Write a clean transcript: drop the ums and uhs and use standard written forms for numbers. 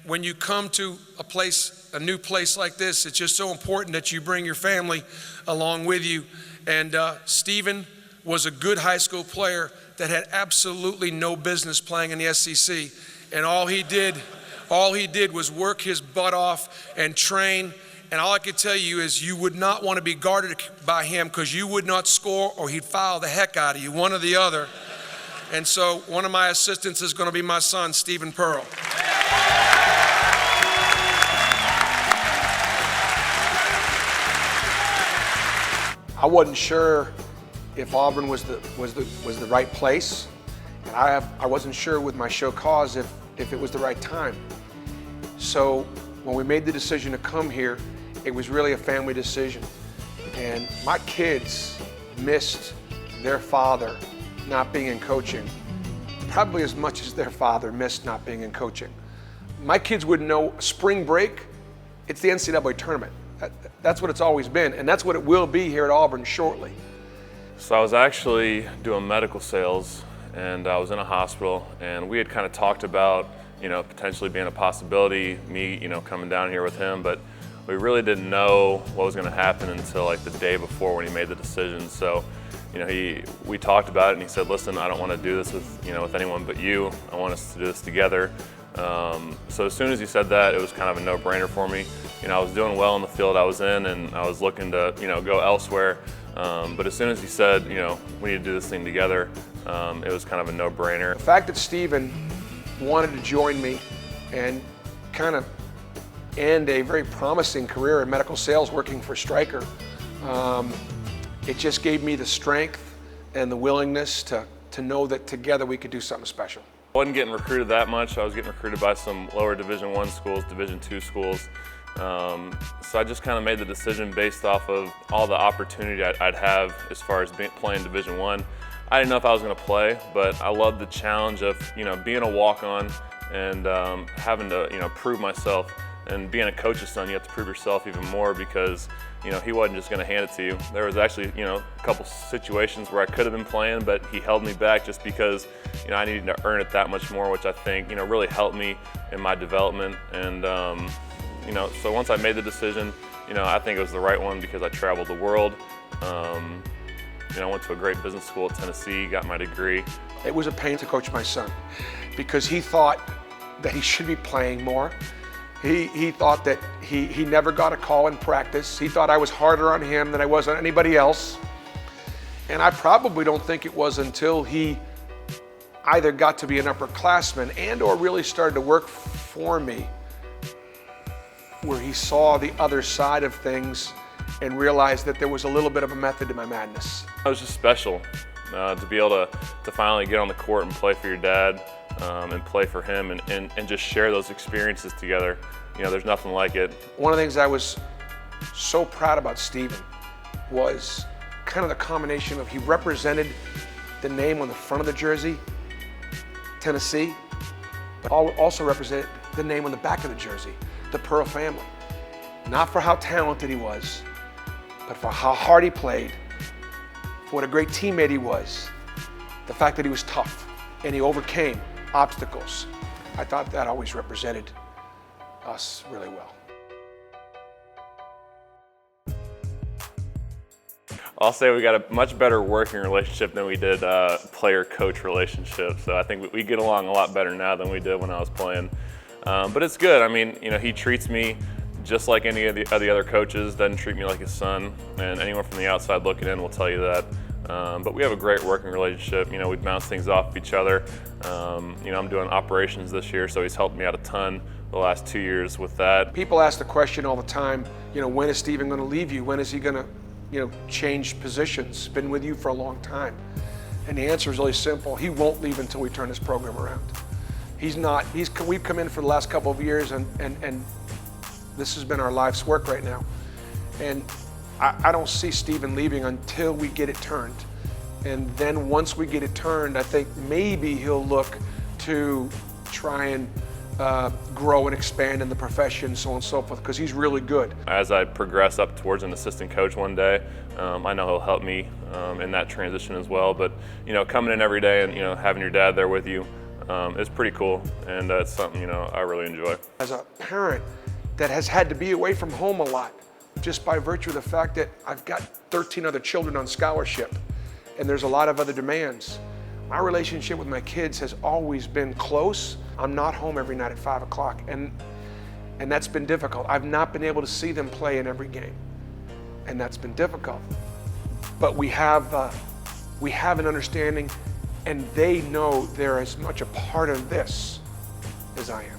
when you come to a new place like this, it's just so important that you bring your family along with you. And Stephen was a good high school player that had absolutely no business playing in the SEC. And all he did was work his butt off and train. And all I can tell you is you would not want to be guarded by him, because you would not score or he'd foul the heck out of you, one or the other. And so one of my assistants is going to be my son, Stephen Pearl. I wasn't sure if Auburn was the right place, and I wasn't sure with my show cause if it was the right time. So when we made the decision to come here, it was really a family decision. And my kids missed their father not being in coaching probably as much as their father missed not being in coaching. My kids would know spring break, it's the NCAA tournament. That's what it's always been, and that's what it will be here at Auburn shortly. So I was actually doing medical sales, and I was in a hospital, and we had kind of talked about, potentially being a possibility, me, coming down here with him, but we really didn't know what was going to happen until like the day before when he made the decision. So, we talked about it, and he said, "Listen, I don't want to do this with anyone but you. I want us to do this together." So as soon as he said that, it was kind of a no-brainer for me. I was doing well in the field I was in, and I was looking to, go elsewhere. But as soon as he said, we need to do this thing together, it was kind of a no-brainer. The fact that Stephen wanted to join me and kind of end a very promising career in medical sales working for Stryker, it just gave me the strength and the willingness to know that together we could do something special. I wasn't getting recruited that much. I was getting recruited by some lower Division I schools, Division II schools. So I just kind of made the decision based off of all the opportunity I'd have as far as playing Division I. I didn't know if I was going to play, but I loved the challenge of being a walk-on and having to prove myself. And being a coach's son, you have to prove yourself even more, because he wasn't just going to hand it to you. There was actually a couple situations where I could have been playing, but he held me back just because I needed to earn it that much more, which I think really helped me in my development. And so once I made the decision, I think it was the right one, because I traveled the world. I went to a great business school at Tennessee, got my degree. It was a pain to coach my son, because he thought that he should be playing more. He thought that he never got a call in practice. He thought I was harder on him than I was on anybody else. And I probably don't think it was until he either got to be an upperclassman and or really started to work for me where he saw the other side of things and realized that there was a little bit of a method to my madness. It was just special to be able to finally get on the court and play for your dad. And play for him and just share those experiences together. There's nothing like it. One of the things I was so proud about Stephen was kind of the combination of he represented the name on the front of the jersey, Tennessee, but also represented the name on the back of the jersey, the Pearl family. Not for how talented he was, but for how hard he played, for what a great teammate he was, the fact that he was tough and he overcame obstacles. I thought that always represented us really well. I'll say we got a much better working relationship than we did player-coach relationship. So I think we get along a lot better now than we did when I was playing. But it's good. I mean, he treats me just like any of the other coaches, doesn't treat me like his son. And anyone from the outside looking in will tell you that. But we have a great working relationship. We bounce things off each other. I'm doing operations this year, so he's helped me out a ton the last 2 years with that. People ask the question all the time, when is Stephen going to leave you? When is he going to, change positions? Been with you for a long time. And the answer is really simple. He won't leave until we turn this program around. We've come in for the last couple of years, and this has been our life's work right now. And I don't see Stephen leaving until we get it turned. And then once we get it turned, I think maybe he'll look to try and grow and expand in the profession, so on and so forth, because he's really good. As I progress up towards an assistant coach one day, I know he'll help me in that transition as well. But coming in every day and having your dad there with you, it's pretty cool, and it's something, you know, I really enjoy. As a parent that has had to be away from home a lot, just by virtue of the fact that I've got 13 other children on scholarship, and there's a lot of other demands. My relationship with my kids has always been close. I'm not home every night at 5 o'clock, and that's been difficult. I've not been able to see them play in every game, and that's been difficult. But we have an understanding, and they know they're as much a part of this as I am.